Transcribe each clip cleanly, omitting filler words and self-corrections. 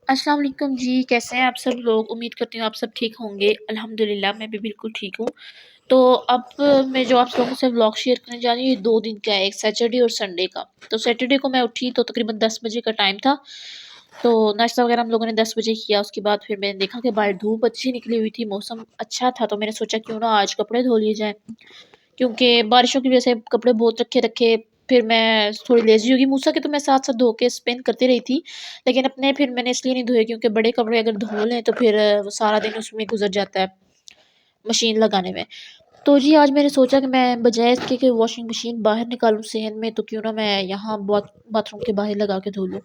अस्सलाम वालेकुम जी, कैसे हैं आप सब लोग? उम्मीद करती हूँ आप सब ठीक होंगे। अल्हम्दुलिल्लाह मैं भी बिल्कुल ठीक हूँ। तो अब मैं जो आप लोगों से व्लॉग शेयर करने जा रही हूँ, ये 2 दिन का है, एक सैटरडे और संडे का। तो सैटरडे को मैं उठी तो तकरीबन 10 बजे का टाइम था। तो नाश्ता वगैरह हम लोगों ने 10 बजे किया। उसके बाद फिर मैंने देखा कि बाहर धूप अच्छी निकली हुई थी, मौसम अच्छा था, तो मैंने सोचा क्यों ना आज कपड़े धो लिए जाएँ। क्योंकि बारिशों की वजह से कपड़े बहुत रखे-रखे फिर मैं थोड़ी लेज़ी हो गई। मूसा के तो मैं साथ-साथ धो के स्पिन करती रही थी, लेकिन अपने फिर मैंने इसलिए नहीं धोए क्योंकि बड़े कपड़े अगर धो लें तो फिर वो सारा दिन उसमें गुज़र जाता है, मशीन लगाने में। तो जी आज मैंने सोचा कि मैं बजाय इसके कि वॉशिंग मशीन बाहर निकालूँ सहन में, तो क्यों ना मैं यहाँ बाथरूम के बाहर लगा के धो लूँ।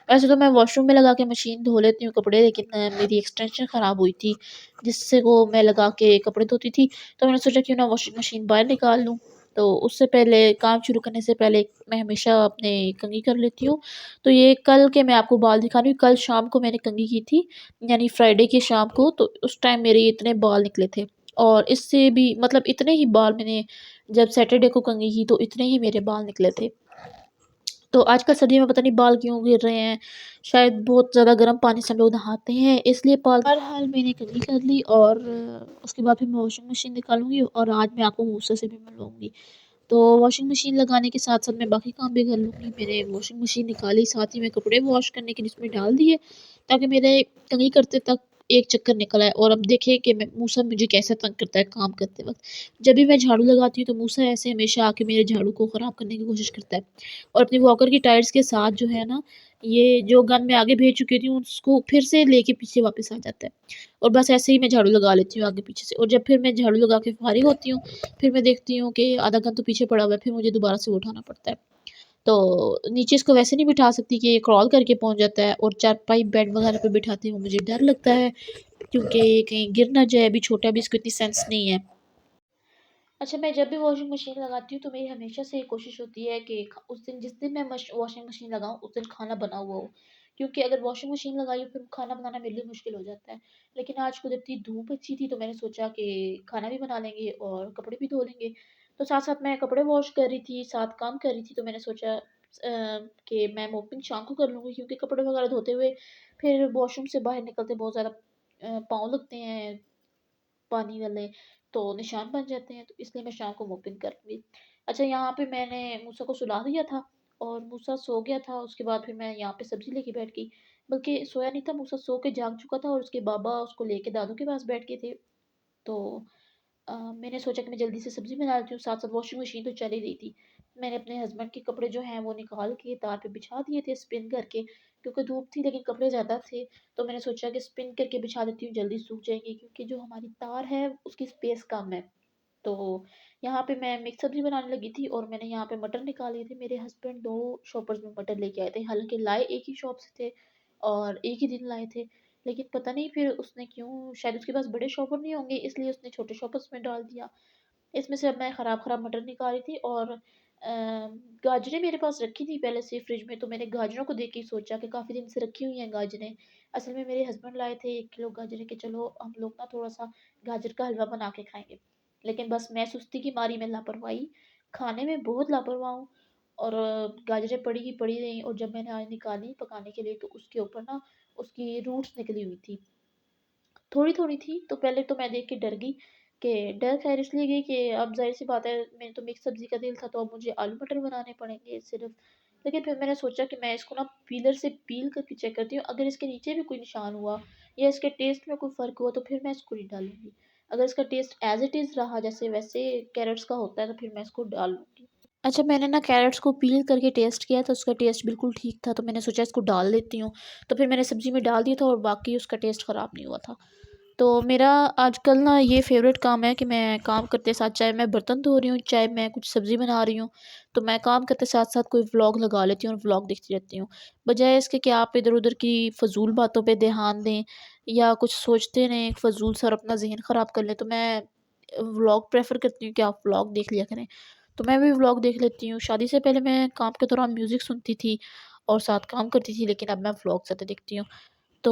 वैसे तो मैं वॉशरूम में लगा के मशीन धो लेती हूँ कपड़े, लेकिन मेरी एक्सटेंशन ख़राब हुई थी, जिससे वो मैं लगा के कपड़े धोती थी। तो मैंने सोचा क्यों ना वॉशिंग मशीन बाहर निकाल लूँ। तो उससे पहले काम शुरू करने से पहले मैं हमेशा अपने कंघी कर लेती हूँ। तो ये कल के मैं आपको बाल दिखा रही हूँ, कल शाम को मैंने कंघी की थी, यानी फ्राइडे की शाम को, तो उस टाइम मेरे इतने बाल निकले थे। और इससे भी मतलब इतने ही बाल मैंने जब सैटरडे को कंघी की तो इतने ही मेरे बाल निकले थे। तो आजकल सर्दियों में पता नहीं बाल क्यों गिर रहे हैं, शायद बहुत ज़्यादा गर्म पानी से हम लोग नहाते हैं इसलिए बाल बहरहाल मैंने कंघी कर ली और उसके बाद फिर मैं वॉशिंग मशीन निकालूँगी और आज मैं आपको मूसा से भी मिलवाऊँगी। तो वॉशिंग मशीन लगाने के साथ-साथ मैं बाकी काम भी कर लूँगी। मैंने वॉशिंग मशीन निकाली, साथ ही में कपड़े वॉश करने के लिए उसमें डाल दिए, ताकि मेरे कंघी करते तक एक चक्कर निकल आए। और अब देखिए कि मैं मूसा मुझे कैसे तंग करता है काम करते वक़्त। जब भी मैं झाड़ू लगाती हूँ, तो मूसा ऐसे हमेशा आके मेरे झाड़ू को ख़राब करने की कोशिश करता है। और अपनी वॉकर की टायर्स के साथ जो है ना, ये जो गन मैं आगे भेज चुकी थी, उसको फिर से लेके पीछे वापस आ जाता है। और बस ऐसे ही मैं झाड़ू लगा लेती हूँ आगे-पीछे से। और जब फिर मैं झाड़ू लगा के फ़ारिग होती हूँ, फिर मैं देखती हूँ कि आधा घंटा तो पीछे पड़ा हुआ है, फिर मुझे दोबारा से वो उठाना पड़ता है। तो नीचे इसको वैसे नहीं बिठा सकती कि ये क्रॉल करके पहुँच जाता है, और चारपाई बेड वगैरह पे बिठाती हूँ, मुझे डर लगता है क्योंकि कहीं गिर ना जाए, अभी छोटा है, अभी इसको इतनी सेंस नहीं है। अच्छा, मैं जब भी वॉशिंग मशीन लगाती हूँ तो मेरी हमेशा से ये कोशिश होती है कि उस दिन जिस दिन मैं वॉशिंग मशीन लगाऊँ उस दिन खाना बना हुआ हो, क्योंकि अगर वॉशिंग मशीन लगाई हो फिर खाना बनाना मेरे लिए मुश्किल हो जाता है। लेकिन आज कुदरती धूप अच्छी थी तो मैंने सोचा कि खाना भी बना लेंगे और कपड़े भी धो लेंगे। तो साथ साथ मैं कपड़े वॉश कर रही थी, साथ काम कर रही थी, तो मैंने सोचा कि मैं मोपिंग शाम को कर लूँगी, क्योंकि कपड़े वगैरह धोते हुए फिर वॉशरूम से बाहर निकलते बहुत ज़्यादा पाँव लगते हैं पानी वाले, तो निशान बन जाते हैं, तो इसलिए मैं शाम को मोपिंग करूँगी। अच्छा, यहाँ पे मैंने मूसा को सुला दिया था और मूसा सो गया था, उसके बाद फिर मैं यहाँ पे सब्ज़ी लेके बैठ गई। बल्कि सोया नहीं था, मूसा सो के जाग चुका था और उसके बाबा उसको लेके दादू के पास बैठ गए थे। तो मैंने सोचा कि मैं जल्दी से सब्ज़ी बना लेती हूँ, साथ-साथ वॉशिंग मशीन तो चल ही रही थी। मैंने अपने हस्बैंड के कपड़े जो हैं वो निकाल के तार पे बिछा दिए थे स्पिन करके, क्योंकि धूप थी लेकिन कपड़े ज़्यादा थे, तो मैंने सोचा कि स्पिन करके बिछा देती हूँ, जल्दी सूख जाएँगे, क्योंकि जो हमारी तार है उसकी स्पेस कम है। तो यहाँ पे मैं मिक्स सब्ज़ी बनाने लगी थी और मैंने यहाँ पे मटर निकाले थे। मेरे हस्बैंड 2 शॉपर्स में मटर लेके आए थे। हालाँकि लाए एक ही शॉप से थे और एक ही दिन लाए थे। लेकिन पता नहीं फिर उसने क्यों, शायद उसके पास बड़े शॉपर नहीं होंगे इसलिए उसने छोटे शॉपर्स में डाल दिया। इसमें से अब मैं ख़राब-ख़राब मटर निकाल रही थी और गाजरें मेरे पास रखी थी पहले से फ्रिज में, तो मैंने गाजरों को देख के ही सोचा कि काफ़ी दिन से रखी हुई हैं गाजरें। असल में मेरे हस्बैंड लाए थे 1 किलो गाजरें कि चलो हम लोग ना थोड़ा-सा गाजर का हलवा बना के खाएँगे। लेकिन बस मैं सुस्ती की मारी, मैं लापरवाही, खाने में बहुत लापरवाह हूँ और गाजरें पड़ी की पड़ी रहीं, और जब मैंने आज निकाली पकाने के लिए तो उसके ऊपर ना उसकी रूट्स निकली हुई थी। थोड़ी-थोड़ी थी, तो पहले तो मैं देख के डर गई, कि डर ख़ैर इसलिए गई कि अब ज़ाहिर-सी बात है, मैंने तो मिक्स सब्ज़ी का दिल था तो अब मुझे आलू मटर बनाने पड़ेंगे सिर्फ़। लेकिन फिर मैंने सोचा कि मैं इसको ना पीलर से पील करके चेक करती हूँ, अगर इसके नीचे भी कोई निशान हुआ या इसके टेस्ट में कोई फ़र्क हुआ तो फिर मैं इसको नहीं डालूँगी। अगर इसका टेस्ट एज़ इट इज़ रहा जैसे वैसे कैरट्स का होता है तो फिर मैं इसको डाल लूँगी। अच्छा, मैंने ना कैरट्स को पील करके टेस्ट किया तो उसका टेस्ट बिल्कुल ठीक था, तो मैंने सोचा इसको डाल देती हूँ। तो फिर मैंने सब्ज़ी में डाल दिया था और बाकी उसका टेस्ट ख़राब नहीं हुआ था। तो मेरा आजकल ना ये फ़ेवरेट काम है कि मैं काम करते साथ, चाहे मैं बर्तन धो रही हूँ, चाहे मैं कुछ सब्ज़ी बना रही हूँ, तो मैं काम करते साथ-साथ कोई व्लॉग लगा लेती हूँ और व्लॉग देखती रहती हूँ। बजाए इसके कि आप इधर-उधर की फ़ज़ूल बातों पे ध्यान दें या कुछ सोचते रहें फ़ज़ूल सा और अपना ज़हन ख़राब कर लें, तो मैं व्लॉग प्रेफ़र करती हूँ कि आप व्लॉग देख लिया करें। तो मैं भी व्लॉग देख लेती हूँ। शादी से पहले मैं काम के दौरान म्यूज़िक सुनती थी और साथ काम करती थी, लेकिन अब मैं व्लॉग ज़्यादा देखती हूँ। तो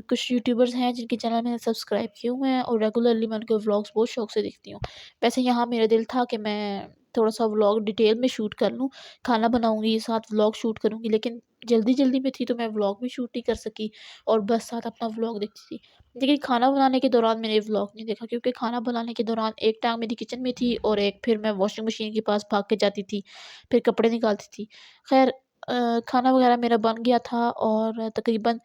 कुछ यूट्यूबर्स हैं जिनके चैनल मैंने सब्सक्राइब किए हुए हैं और रेगुलरली मैं उनके व्लॉग्स बहुत शौक से देखती हूँ। वैसे यहाँ मेरा दिल था कि मैं थोड़ा-सा व्लॉग डिटेल में शूट कर लूँ। खाना बनाऊँगी, साथ व्लॉग शूट करूँगी, लेकिन जल्दी-जल्दी में थी तो मैं व्लॉग भी शूट नहीं कर सकी और बस साथ अपना व्लॉग देखती थी। लेकिन खाना बनाने के दौरान मैंने व्लॉग नहीं देखा, क्योंकि खाना बनाने के दौरान एक टाँग मेरी किचन में थी और एक फिर मैं वॉशिंग मशीन के पास भाग के जाती थी, फिर कपड़े निकालती थी। ख़ैर खाना वग़ैरह मेरा बन गया था और तकरीबन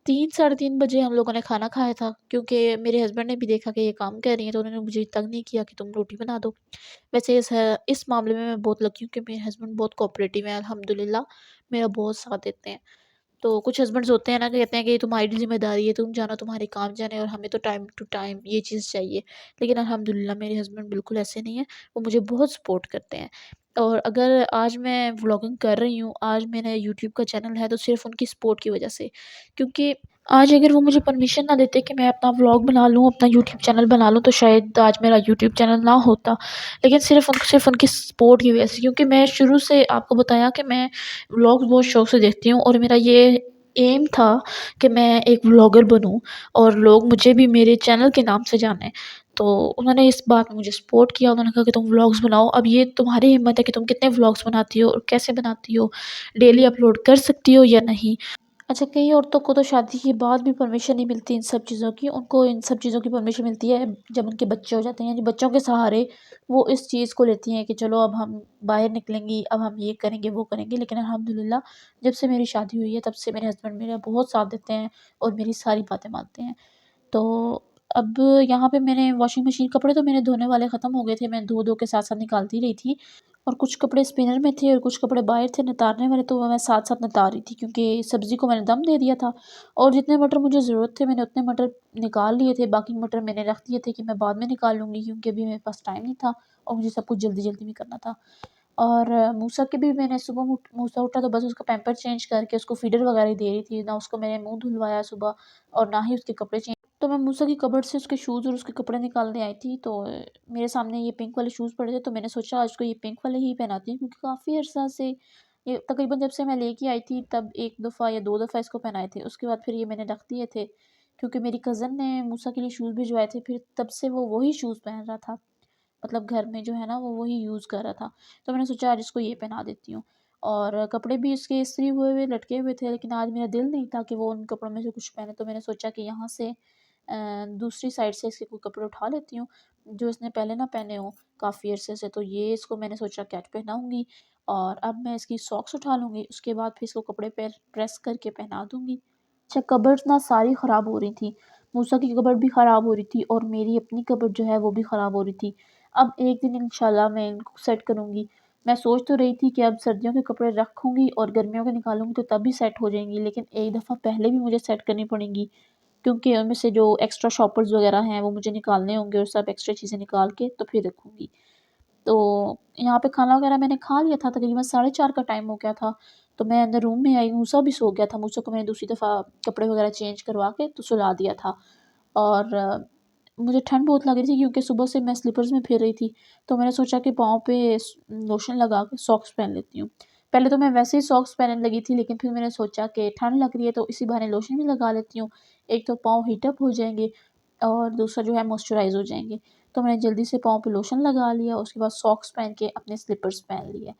3 साढ़े 3 बजे हम लोगों ने खाना खाया था, क्योंकि मेरे हस्बैंड ने भी देखा कि ये काम कर रही हैं, तो उन्होंने मुझे तंग नहीं किया कि तुम रोटी बना दो। वैसे इस मामले में मैं बहुत लकी हूँ कि मेरे हस्बैंड बहुत कोऑपरेटिव हैं अल्हम्दुलिल्लाह, मेरा बहुत साथ देते हैं। तो कुछ हस्बैंड्स होते हैं ना, कि कहते हैं कि ये तुम्हारी ज़िम्मेदारी है, तुम जानो तुम्हारे काम जाने और हमें तो टाइम टू टाइम ये चीज़ चाहिए। लेकिन अल्हम्दुलिल्लाह मेरे हस्बैंड बिल्कुल ऐसे नहीं हैं, वो मुझे बहुत सपोर्ट करते हैं। और अगर आज मैं व्लॉगिंग कर रही हूँ, आज मेरा यूट्यूब का चैनल है, तो सिर्फ़ उनकी सपोर्ट की वज़ह से। क्योंकि आज अगर वो मुझे परमिशन ना देते कि मैं अपना व्लॉग बना लूँ, अपना यूट्यूब चैनल बना लूँ, तो शायद आज मेरा यूट्यूब चैनल ना होता। लेकिन सिर्फ़ उनकी सपोर्ट की वज़ह से, क्योंकि मैं शुरू से आपको बताया कि मैं व्लॉग्स बहुत शौक से देखती हूँ और मेरा ये एम था कि मैं एक व्लॉगर बनूँ और लोग मुझे भी मेरे चैनल के नाम से जानें। तो उन्होंने इस बात में मुझे सपोर्ट किया, उन्होंने कहा कि तुम व्लॉग्स बनाओ, अब ये तुम्हारी हिम्मत है कि तुम कितने व्लॉग्स बनाती हो और कैसे बनाती हो, डेली अपलोड कर सकती हो या नहीं। अच्छा, कई औरतों को तो शादी के बाद भी परमिशन नहीं मिलती इन सब चीज़ों की। उनको इन सब चीज़ों की परमिशन मिलती है जब उनके बच्चे हो जाते हैं, यानी बच्चों के सहारे वो इस चीज़ को लेती हैं कि चलो अब हम बाहर निकलेंगी, अब हम ये करेंगे, वो करेंगे। लेकिन अल्हम्दुलिल्लाह जब से मेरी शादी हुई है, तब से मेरे हस्बैंड मेरा बहुत साथ देते हैं और मेरी सारी बातें मानते हैं। तो अब यहाँ पे मैंने वॉशिंग मशीन, कपड़े तो मेरे धोने वाले ख़त्म हो गए थे, मैं धो-धो के साथ-साथ निकालती रही थी और कुछ कपड़े स्पिनर में थे और कुछ कपड़े बाहर थे नितारने वाले, तो वो मैं साथ-साथ नितार रही थी, क्योंकि सब्ज़ी को मैंने दम दे दिया था और जितने मटर मुझे ज़रूरत थे मैंने उतने मटर निकाल लिए थे, बाकी मटर मैंने रख दिए थे कि मैं बाद में निकाल लूँगी, क्योंकि अभी मेरे पास टाइम नहीं था और मुझे सब कुछ जल्दी-जल्दी में करना था। और मूसा के भी मैंने सुबह मूसा उठा तो बस उसका पैम्पर चेंज करके उसको फीडर वगैरह दे रही थी, ना उसको मैंने मुँह धुलवाया सुबह और ना ही उसके कपड़े चेंज। तो मैं मूसा की कबर्ड से उसके शूज़ और उसके कपड़े निकालने आई थी, तो मेरे सामने ये पिंक वाले शूज़ पड़े थे, तो मैंने सोचा आज को ये पिंक वाले ही पहनाती हूँ, क्योंकि काफ़ी अर्सा से ये तकरीबन जब से मैं लेके आई थी तब 1 दफ़ा या 2 दफ़ा इसको पहनाए थे। उसके बाद फिर ये मैंने रख दिए थे, क्योंकि मेरी कज़न ने मूसा के लिए शूज़ भिजवाए थे, फिर तब से वो वही शूज़ पहन रहा था। मतलब घर में जो है ना वो वही यूज़ कर रहा था। तो मैंने सोचा आज इसको ये पहना देती हूँ और कपड़े भी इसके इस्त्री हुए हुए लटके हुए थे, लेकिन आज मेरा दिल नहीं था कि वो उन कपड़ों में से कुछ पहने, तो मैंने सोचा कि यहाँ से दूसरी साइड से इसके कोई कपड़े उठा लेती हूँ, जो इसने पहले ना पहने हों काफ़ी अरसे से। तो ये इसको मैंने सोचा कैट पहनाऊँगी और अब मैं इसकी सॉक्स उठा लूँगी, उसके बाद फिर इसको कपड़े पे प्रेस करके पहना दूँगी। अच्छा, कबर्ड्स ना सारी ख़राब हो रही थी। मूसा की कबर्ड भी ख़राब हो रही थी और मेरी अपनी कबर्ड जो है वो भी ख़राब हो रही थी। अब एक दिन इंशाल्लाह मैं इनको सेट करूँगी। मैं सोच तो रही थी कि अब सर्दियों के कपड़े रखूँगी और गर्मियों के निकालूँगी तो तब भी सेट हो जाएँगी, लेकिन एक दफ़ा पहले भी मुझे सेट करनी पड़ेंगी, क्योंकि उनमें से जो एक्स्ट्रा शॉपर्स वग़ैरह हैं वो मुझे निकालने होंगे और सब एक्स्ट्रा चीज़ें निकाल के तो फिर रखूँगी। तो यहाँ पे खाना वगैरह मैंने खा लिया था, तकरीबन साढ़े 4 का टाइम हो गया था। तो मैं अंदर रूम में आई, मूसा भी सो गया था। मूसा को मैंने दूसरी दफ़ा कपड़े वगैरह चेंज करवा के तो सुला दिया था और मुझे ठंड बहुत लग रही थी, क्योंकि सुबह से मैं स्लीपर्स में फिर रही थी। तो मैंने सोचा कि पाँव पे लोशन लगा के सॉक्स पहन लेती हूँ। पहले तो मैं वैसे ही सॉक्स पहनने लगी थी, लेकिन फिर मैंने सोचा कि ठंड लग रही है तो इसी बहाने लोशन भी लगा लेती हूँ। एक तो पाँव हीट अप हो जाएँगे और दूसरा जो है मॉइस्चराइज़ हो जाएँगे। तो मैंने जल्दी से पाँव पे लोशन लगा लिया, उसके बाद सॉक्स पहन के अपने स्लीपर्स पहन लिए।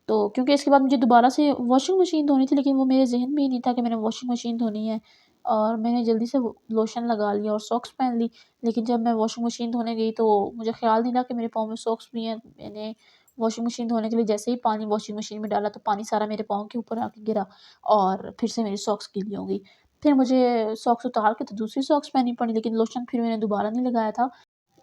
तो क्योंकि इसके बाद मुझे दोबारा से वॉशिंग मशीन धोनी थी, लेकिन वो मेरे ज़हन में ही नहीं था कि मैंने वॉशिंग मशीन धोनी है और मैंने जल्दी से वो लोशन लगा लिया और सॉक्स पहन ली। लेकिन जब मैं वॉशिंग मशीन धोने गई तो मुझे ख़्याल नहीं रहा कि मेरे पाँव में सॉक्स भी हैं। मैंने वॉशिंग मशीन धोने के लिए जैसे ही पानी वॉशिंग मशीन में डाला तो पानी सारा मेरे पाँव के ऊपर आके गिरा और फिर से मेरी सॉक्स गीली हो गई। फिर मुझे सॉक्स उतार के तो दूसरी सॉक्स पहननी पड़ी, लेकिन लोशन फिर मैंने दोबारा नहीं लगाया था।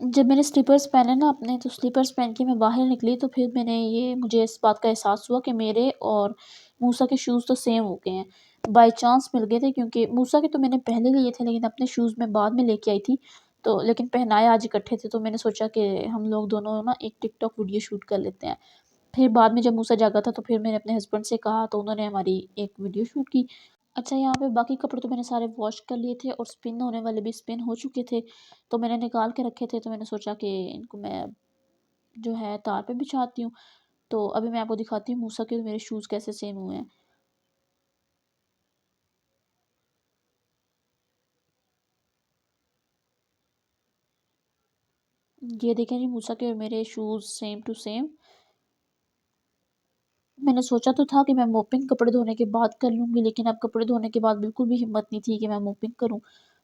जब मैंने स्लीपर्स पहने ना अपने, तो स्लीपर्स पहन के मैं बाहर निकली तो फिर मुझे इस बात का एहसास हुआ कि मेरे और मूसा के शूज़ तो सेम हो गए हैं। बाय चांस मिल गए थे, क्योंकि मूसा के तो मैंने पहले लिए थे, लेकिन अपने शूज़ मैं बाद में लेके आई थी। तो लेकिन पहनाए आज इकट्ठे थे, तो मैंने सोचा कि हम लोग दोनों ना एक टिकटॉक वीडियो शूट कर लेते हैं। फिर बाद में जब मूसा जागा था तो फिर मैंने अपने हस्बैंड से कहा, तो उन्होंने हमारी एक वीडियो शूट की। अच्छा, यहाँ पे बाकी कपड़े तो मैंने सारे वॉश कर लिए थे और स्पिन होने वाले भी स्पिन हो चुके थे, तो मैंने निकाल के रखे थे, तो मैंने सोचा कि इनको मैं जो है तार पे बिछाती हूँ। तो अभी मैं आपको दिखाती हूँ मूसा के मेरे शूज़ कैसे सेम हुए हैं। ये देखें जी मूसा के और मेरे शूज़ सेम टू सेम। मैंने सोचा तो था कि मैं मोपिंग कपड़े धोने के बाद कर लूँगी, लेकिन अब कपड़े धोने के बाद बिल्कुल भी हिम्मत नहीं थी कि मैं मोपिंग करूँ।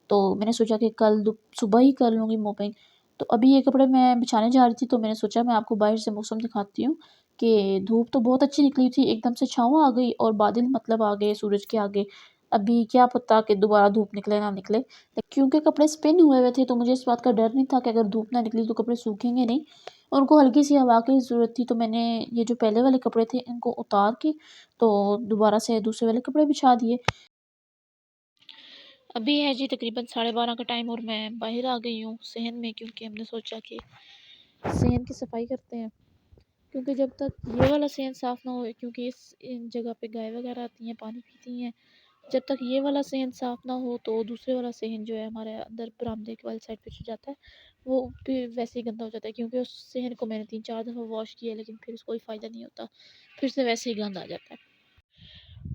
तो मैंने सोचा कि कल सुबह ही कर लूँगी मोपिंग। तो अभी ये कपड़े मैं बिछाने जा रही थी, तो मैंने सोचा मैं आपको बाहर से मौसम दिखाती हूँ कि धूप तो बहुत अच्छी निकली थी, एकदम से छाँव आ गई और बादल मतलब आ गए सूरज के आगे। अभी क्या पता कि दोबारा धूप निकले ना निकले। क्योंकि कपड़े स्पिन हुए हुए थे, तो मुझे इस बात का डर नहीं था कि अगर धूप ना निकली तो कपड़े सूखेंगे नहीं। उनको हल्की सी हवा की ज़रूरत थी, तो मैंने ये जो पहले वाले कपड़े थे इनको उतार के तो दोबारा से दूसरे वाले कपड़े बिछा दिए। अभी है जी तकरीबन 12:30 का टाइम और मैं बाहर आ गई हूँ सहन में, क्योंकि हमने सोचा कि सहन की सफाई करते हैं। क्योंकि जब तक ये वाला सहन साफ़ ना हो, क्योंकि इन जगह पे गाय वगैरह आती हैं, पानी पीती हैं, जब तक ये वाला सहन साफ़ ना हो तो दूसरे वाला सहन जो है हमारे अंदर बरामदे के वाली साइड पे जो जाता है वो भी वैसे ही गंदा हो जाता है। क्योंकि उस सहन को मैंने 3-4 दफ़ा वॉश किया, लेकिन फिर उसको कोई फ़ायदा नहीं होता, फिर से वैसे ही गंद आ जाता है।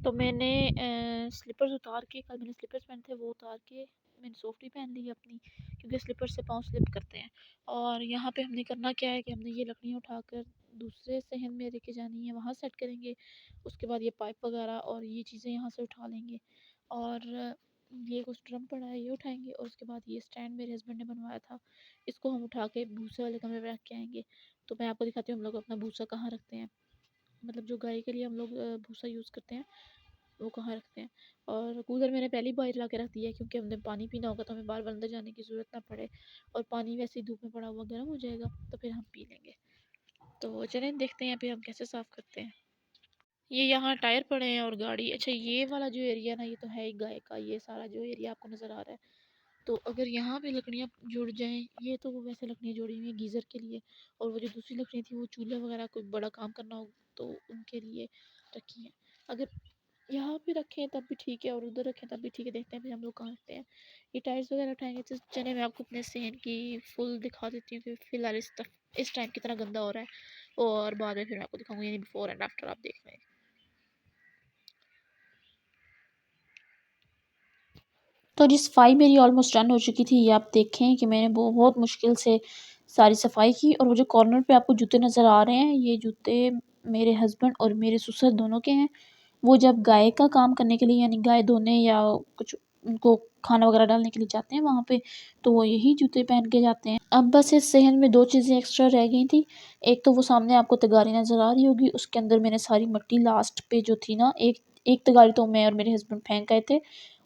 तो मैंने स्लीपर्स उतार के, कल मैंने स्लीपर्स पहने थे वो उतार के मैंने सॉफ्टी पहन ली अपनी, क्योंकि स्लीपर से पाँव स्लिप करते हैं। और यहाँ पे हमने करना क्या है कि हमने ये लकड़ियाँ उठाकर दूसरे सहन में लेके जानी है, वहाँ सेट करेंगे। उसके बाद ये पाइप वगैरह और ये चीज़ें यहाँ से उठा लेंगे, और ये कुछ ड्रम पड़ा है ये उठाएंगे, और उसके बाद ये स्टैंड मेरे हस्बैंड ने बनवाया था, इसको हम उठा के भूसे वाले कमरे में रख के आएंगे। तो मैं आपको दिखाती हूँ हम लोग अपना भूसा कहाँ रखते हैं, मतलब जो गाय के लिए हम लोग भूसा यूज़ करते हैं वो कहाँ रखते हैं। और कूलर मैंने पहले ही बाहर ला के रख दिया है, क्योंकि हमने पानी पीना होगा तो हमें बार बार अंदर जाने की ज़रूरत ना पड़े, और पानी वैसे ही धूप में पड़ा हुआ गर्म हो जाएगा तो फिर हम पी लेंगे। तो चलें देखते हैं अभी हम कैसे साफ़ करते हैं। ये यहाँ टायर पड़े हैं और गाड़ी, अच्छा ये वाला जो एरिया ना ये तो है ही गाय का, ये सारा जो एरिया आपको नज़र आ रहा है। तो अगर यहाँ पे लकड़ियाँ जुड़ जाएँ, ये तो वो वैसे लकड़ियाँ जोड़ी हुई हैं गीज़र के लिए, और वो जो दूसरी लकड़ियाँ थी वो चूल्हे वगैरह कोई बड़ा काम करना हो तो उनके लिए रखी हैं। अगर यहाँ पे रखें तब भी ठीक है और उधर रखें तब भी ठीक है, देखते हैं फिर हम लोग कहाँ रखते हैं। ये टायर्स वगैरह उठाएंगे तो चले मैं आपको अपने सहन की फुल दिखा देती हूँ कि फ़िलहाल इस टाइम कितना गंदा हो रहा है, और बाद में फिर मैं आपको दिखाऊंगी, यानी बिफोर एंड आफ्टर आप देख लें। तो जी सफाई मेरी ऑलमोस्ट डन हो चुकी थी। ये आप देखें कि मैंने बहुत मुश्किल से सारी सफाई की, और वो जो कॉर्नर पे आपको जूते नज़र आ रहे हैं, ये जूते मेरे हस्बैंड और मेरे ससुर दोनों के हैं। वो जब गाय का काम करने के लिए यानी गाय धोने या कुछ उनको खाना वगैरह डालने के लिए जाते हैं वहाँ पे, तो वो यही जूते पहन के जाते हैं। अब बस इस सहन में 2 चीज़ें एक्स्ट्रा रह गई थी। एक तो वो सामने आपको तगारी नज़र आ रही होगी, उसके अंदर मैंने सारी मिट्टी लास्ट पे जो थी ना, एक एक तगारी तो मैं और मेरे हस्बैंड फेंक आए थे,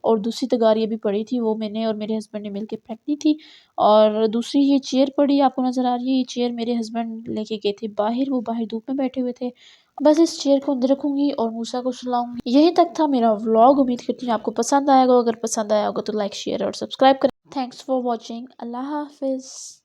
और दूसरी तगारी अभी पड़ी थी वो मैंने और मेरे हस्बैंड ने मिलके फेंकनी थी। और दूसरी ये चेयर पड़ी आपको नज़र आ रही है, ये चेयर मेरे हस्बैंड लेके गए थे बाहर, वो बाहर धूप में बैठे हुए थे। बस इस चेयर को अंदर रखूँगी और मूसा को सुलाऊँगी। यहीं तक था मेरा व्लॉग, उम्मीद करती हूँ आपको पसंद आएगा। अगर पसंद आया होगा तो लाइक शेयर और सब्सक्राइब करें। Thanks for watching. अल्लाह हाफ़िज़।